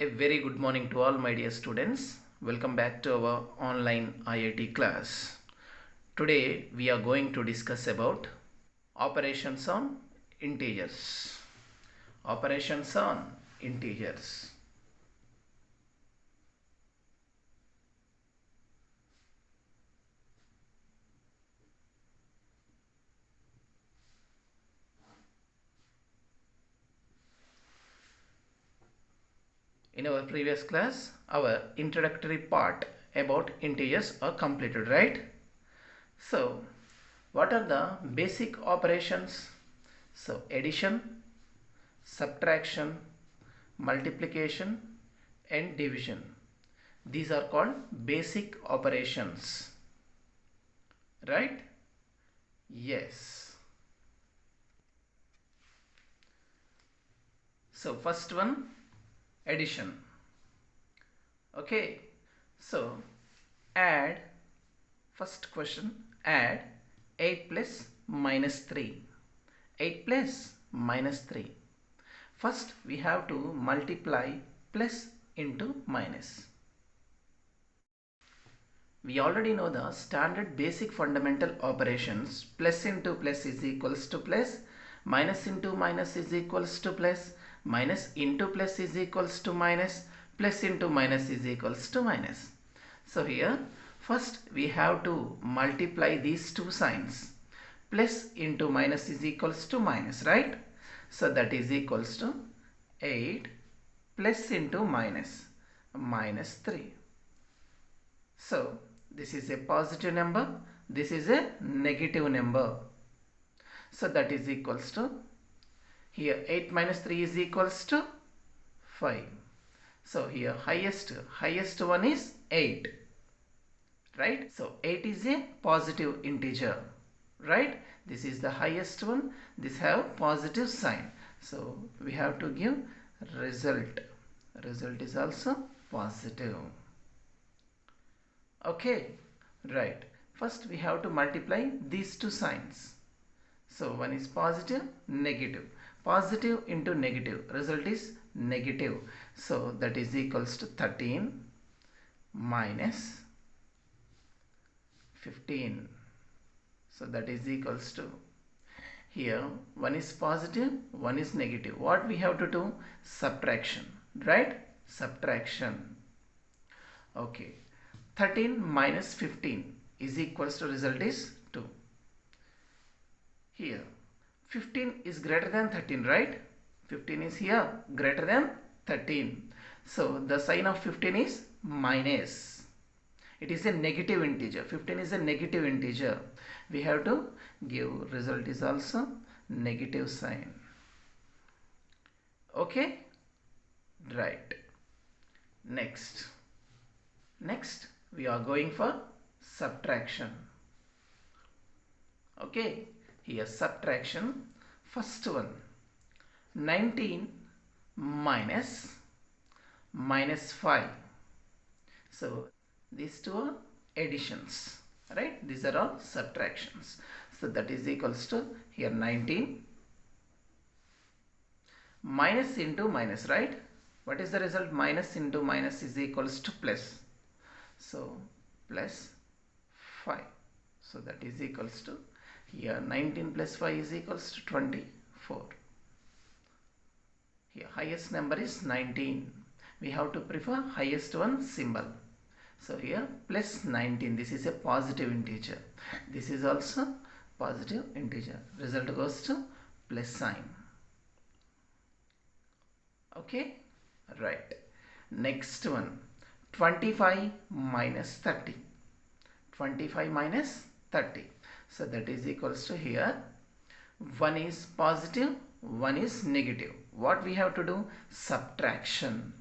A very good morning to all my dear students. Welcome back to our online IIT class. Today we are going to discuss about operations on integers. Operations on integers. In our previous class, our introductory part about integers are completed, right? So, what are the basic operations? So, addition, subtraction, multiplication and division. These are called basic operations, right? Yes. So first one, addition. Okay, so add, first question, add 8 plus minus 3. 8 plus minus 3. First we have to multiply plus into minus. We already know the standard basic fundamental operations. Plus into plus is equals to plus, minus into minus is equals to plus, minus into plus is equals to minus, plus into minus is equals to minus. So here first we have to multiply these two signs. Plus into minus is equals to minus, right? So that is equals to 8 plus into minus, minus 3. So this is a positive number, this is a negative number. So that is equals to, here 8 minus 3 is equals to 5. So here highest one is 8, right? So 8 is a positive integer, right? This is the highest one, this have positive sign. So we have to give result. Result is also positive. Okay, right. First we have to multiply these two signs. So one is positive, negative. Positive into negative, result is negative. So that is equals to 13 minus 15. So that is equals to, here one is positive, one is negative. What we have to do? Subtraction, right? Subtraction. Okay. 13 minus 15 is equals to, result is 2. Here 15 is greater than 13, right? 15 is here greater than 13. So the sign of 15 is minus. It is a negative integer. 15 is a negative integer. We have to give result is also negative sign. Okay? Right. Next we are going for subtraction. Okay, here subtraction. First one, 19 minus 5. So these two are additions, right? These are all subtractions. So that is equals to, here 19 minus into minus, right? What is the result? Minus into minus is equals to plus. So plus 5. So that is equals to, here 19 plus 5 is equals to 24. Here highest number is 19. We have to prefer highest one symbol. So here plus 19. This is a positive integer. This is also positive integer. Result goes to plus sign. Okay, right. Next one, 25 minus 30. 25 minus 30. So that is equals to, here one is positive, one is negative. What we have to do? Subtraction.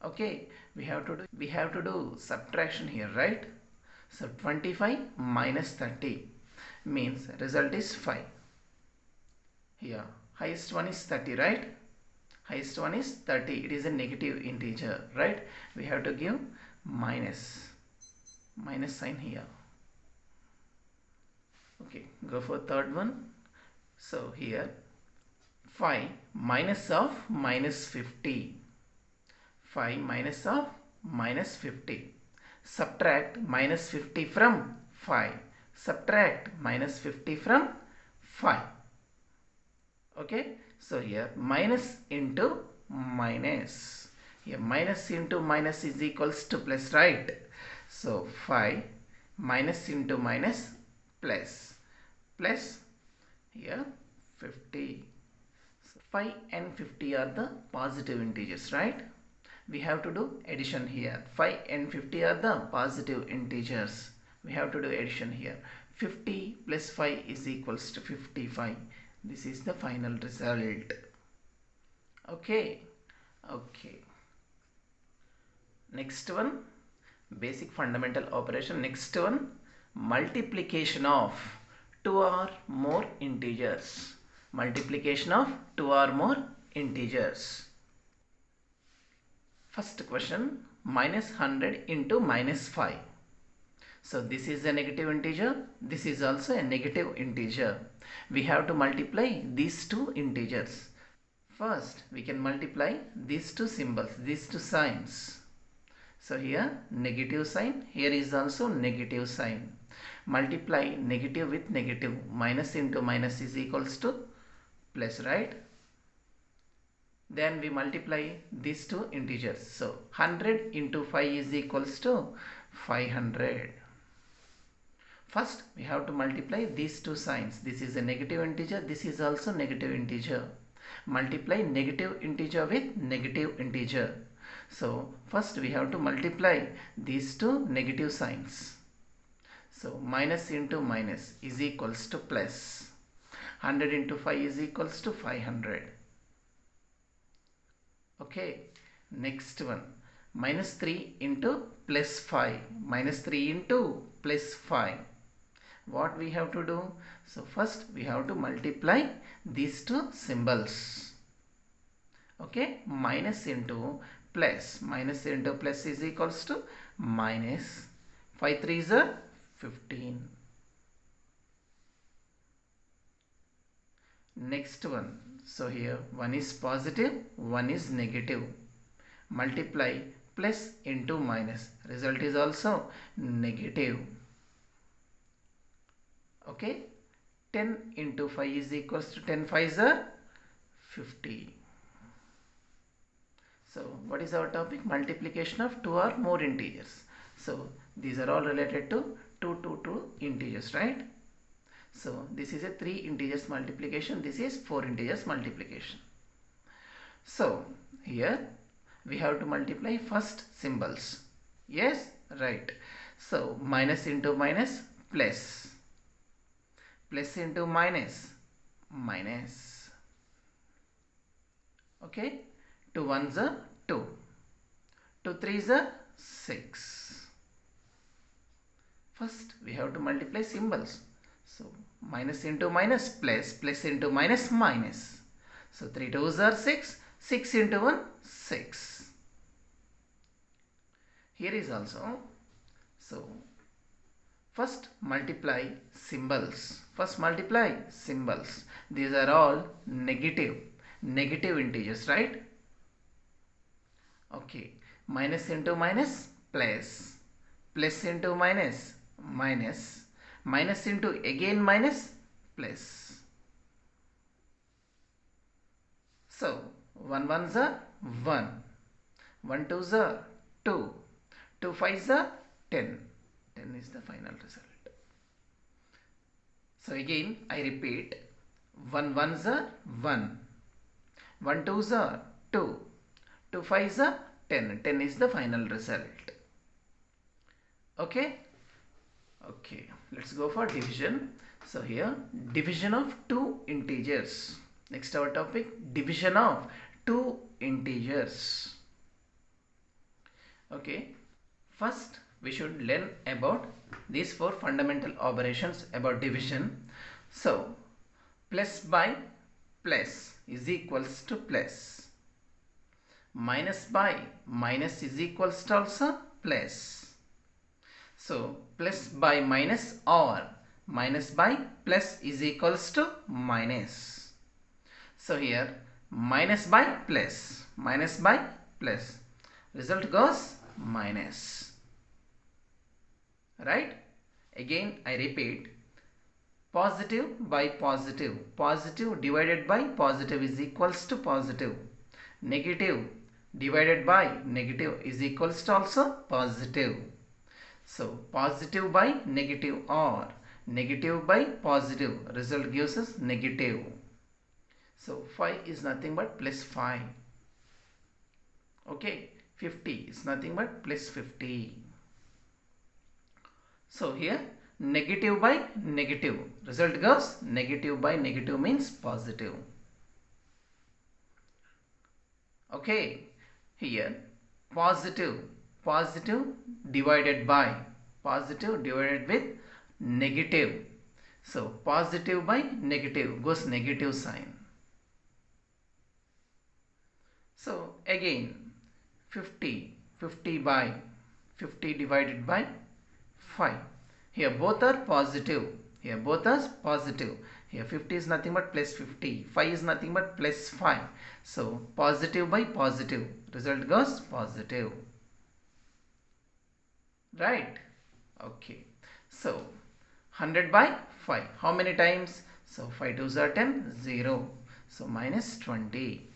Okay, we have to do subtraction here, right? So 25 minus 30 means result is 5. Here highest one is 30, right? Highest one is 30. It is a negative integer, right? We have to give minus sign here. Okay, go for third one. So here 5 minus of minus 50. 5 minus of minus 50. Subtract minus 50 from 5. Subtract minus 50 from 5. Okay, so here minus into minus. Here minus into minus is equals to plus, right? So 5 minus into minus plus. Plus here 50. So 5 and 50 are the positive integers, right? We have to do addition here. 5 and 50 are the positive integers. We have to do addition here. 50 plus 5 is equals to 55. This is the final result. Okay. Next one, basic fundamental operation. Next one, multiplication of two or more integers. Multiplication of two or more integers. First question, minus 100 into minus 5. So this is a negative integer. This is also a negative integer. We have to multiply these two integers. First, we can multiply these two symbols, these two signs. So here negative sign, here is also negative sign. Multiply negative with negative. Minus into minus is equals to plus, right? Then we multiply these two integers. So 100 into 5 is equals to 500. First, we have to multiply these two signs. This is a negative integer. This is also negative integer. Multiply negative integer with negative integer. So first we have to multiply these two negative signs. So minus into minus is equals to plus. 100 into 5 is equals to 500. Okay. Next one. Minus 3 into plus 5. Minus 3 into plus 5. What we have to do? So first we have to multiply these two symbols. Okay. Minus into plus. Minus into plus is equals to minus. 5 3s are 15. Next one. So here one is positive, one is negative. Multiply plus into minus. Result is also negative. Okay. 10 into 5 is equals to 10 5s are 50. So what is our topic? Multiplication of two or more integers. So these are all related to two integers, right? So this is a 3 integers multiplication. This is 4 integers multiplication. So here we have to multiply first symbols. Yes, right. So minus into minus plus. Plus into minus minus. Okay. 2 1s are 2. 2 3s are 6. First we have to multiply symbols. So minus into minus plus, plus into minus minus. So 3 2s are 6. 6 into 1 6. Here is also. So first multiply symbols. First multiply symbols. These are all negative integers, right? Okay. Minus into minus plus. Plus into minus minus. Minus into again minus plus. So 1 1s are 1. 1 2s are 2. 2 5s are 10. 10 is the final result. So again I repeat, 1 1s are 1. 1 2s are 2. 2 5s are 10. 10 is the final result. Okay. Okay, let's go for division. So here division of two integers. Next our topic, division of two integers. Okay, first we should learn about these 4 fundamental operations about division. So plus by plus is equals to plus. Minus by minus is equals to also plus. So plus by minus or minus by plus is equals to minus. So here minus by plus, minus by plus. result goes minus. Right? Again I repeat, positive by positive, positive divided by positive is equals to positive, negative divided by negative is equals to also positive. So positive by negative or negative by positive, result gives us negative. So 5 is nothing but plus 5. Okay, 50 is nothing but plus 50. So here negative by negative, result goes negative by negative means positive. Okay, here positive divided by positive divided with negative. So positive by negative goes negative sign. So again 50 by 50 divided by 5. Here both are positive. Here both are positive. Here 50 is nothing but plus 50. 5 is nothing but plus 5. So positive by positive, result goes positive. Right? Okay. So 100 by 5. How many times? So 5 2s are 10, 0. So minus 20.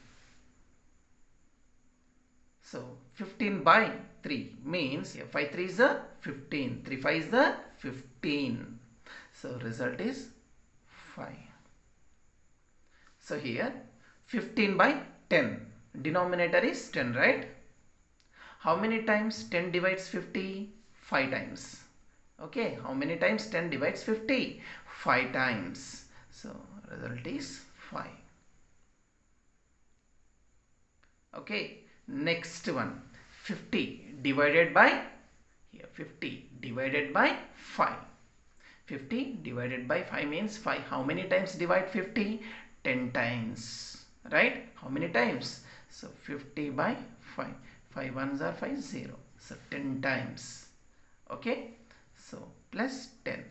So 15 by 3 means 5 3 is a 15, 3 5 is the 15. So result is 5. So here 15 by 10, denominator is 10, right? How many times 10 divides 50? 5 times. Okay, how many times 10 divides 50? 5 times. So result is 5. Okay, next one, 50 divided by, here 50 divided by 5. 50 divided by 5 means 5. How many times divide 50? 10 times. Right? How many times? So 50 by 5. 5 ones are 5, 0. So 10 times. Okay? So plus 10.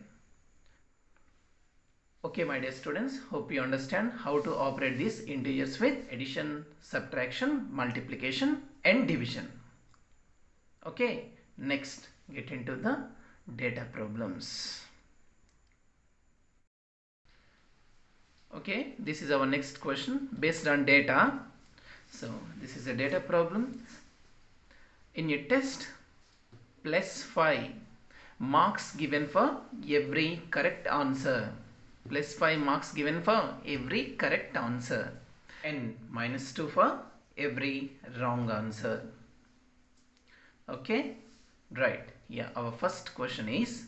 Okay, my dear students, hope you understand how to operate these integers with addition, subtraction, multiplication and division. Okay, next get into the data problems. Okay, this is our next question based on data. So this is a data problem. In a test, plus 5 marks given for every correct answer. Plus 5 marks given for every correct answer and minus 2 for every wrong answer. Okay, right. Yeah, our first question is,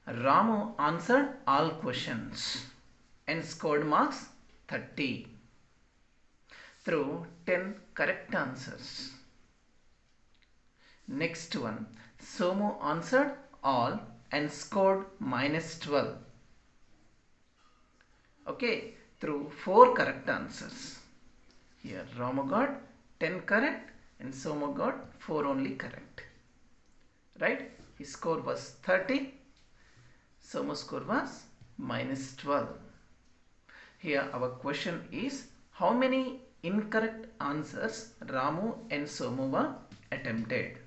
Ramu answered all questions and scored marks 30 through 10 correct answers. Next one, Somu answered all and scored minus 12. Okay, through 4 correct answers. Here Ramu got 10 correct and Somu got 4 only correct. Right? His score was 30. Somu's score was minus 12. Here our question is, how many incorrect answers Ramu and Somu were attempted?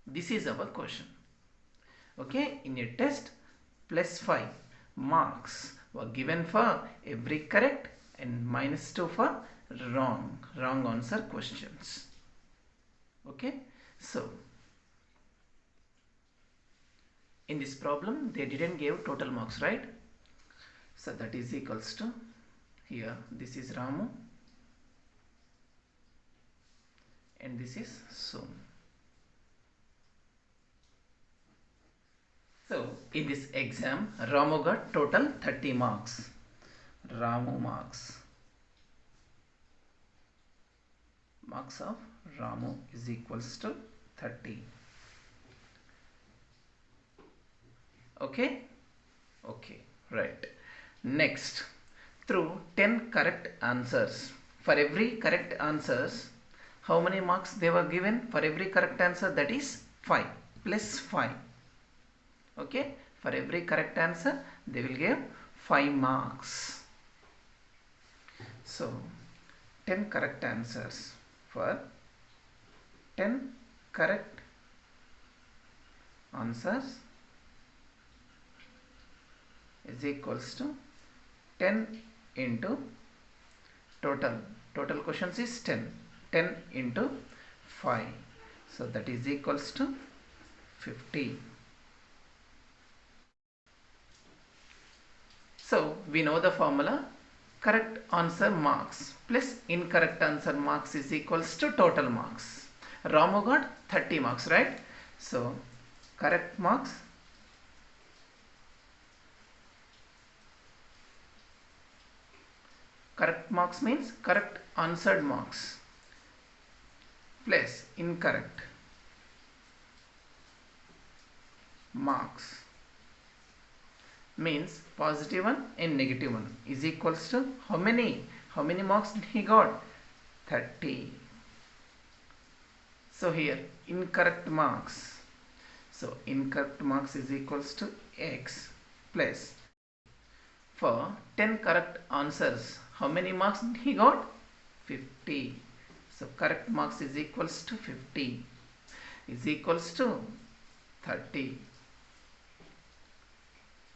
This is our question. Okay, in a test, plus 5 marks were given for every correct and minus 2 for wrong answer questions. Okay, so in this problem they didn't give total marks, right? So that is equals to, here this is Ramu and this is Somu. So in this exam, Ramu got total 30 marks. Ramu marks of Ramu is equals to 30. Okay? Okay, right. Next, through 10 correct answers. For every correct answers, how many marks they were given? For every correct answer, that is 5 plus 5. Okay, for every correct answer they will give 5 marks. So 10 correct answers for 10 correct answers is equals to 10 into total questions is 10 into 5, so that is equals to 50. So we know the formula. Correct answer marks plus incorrect answer marks is equals to total marks. Ramu got 30 marks, right? So correct marks means correct answered marks plus incorrect marks means positive one and negative one is equals to how many marks he got? 30. So here incorrect marks, so incorrect marks is equals to x plus, for 10 correct answers how many marks he got? 50. So correct marks is equals to 50 is equals to 30.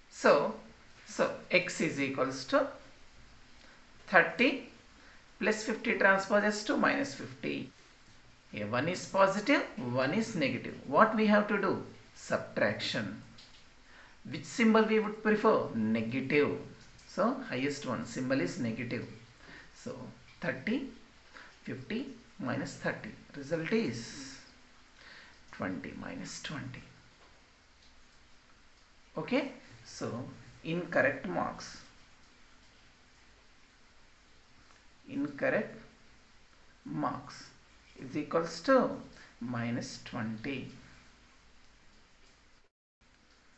So x is equals to 30 plus 50 transposes to minus 50. Here one is positive, one is negative. What we have to do? Subtraction. Which symbol we would prefer? Negative. So highest one symbol is negative. So 30, 50 minus 30. Result is 20 minus 20. Okay. So incorrect marks is equals to minus 20.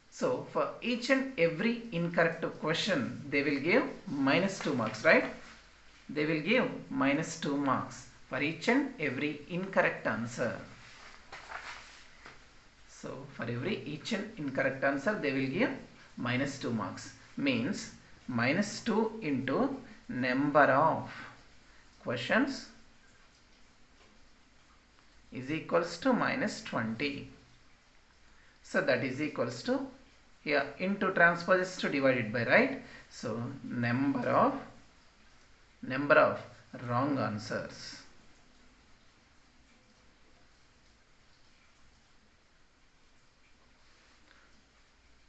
So for each and every incorrect question they will give minus 2 marks, right? They will give minus 2 marks for each and every incorrect answer. So for each and incorrect answer they will give minus 2 marks, means minus 2 into number of questions is equals to minus 20. So that is equals to, here into transpose is to divided by, right? So number of wrong answers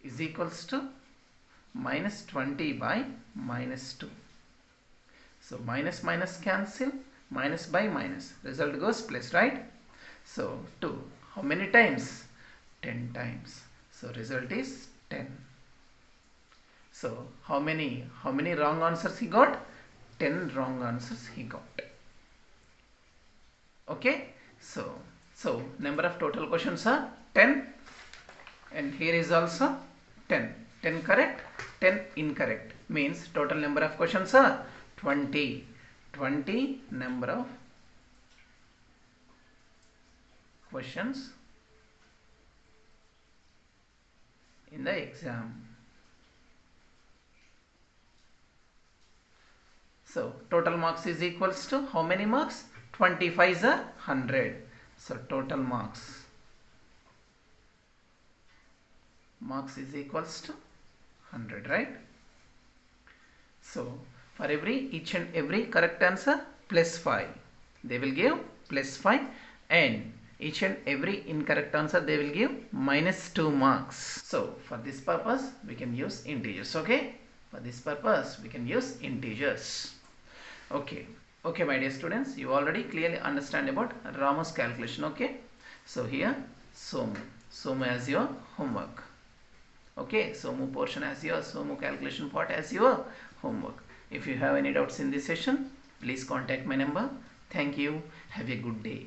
is equals to minus 20 by minus 2. So minus minus cancel, minus by minus, result goes plus, right? So 2 how many times? 10 times. So result is 10. So how many wrong answers he got? 10 wrong answers he got. Okay. So number of total questions are 10, and here is also 10. 10 correct, 10 incorrect, means total number of questions are 20. 20 number of questions in the exam. So total marks is equals to how many marks? 25 are 100. So total marks is equals to 100, right? So for each and every correct answer plus 5 they will give plus 5, and each and every incorrect answer they will give minus 2 marks. So for this purpose we can use integers. Okay, for this purpose we can use integers. Okay, my dear students, you already clearly understand about Ramu's calculation. Okay, so here Somu as your homework. Okay, Somu portion as your Somu calculation part as your homework. If you have any doubts in this session, please contact my number. Thank you. Have a good day.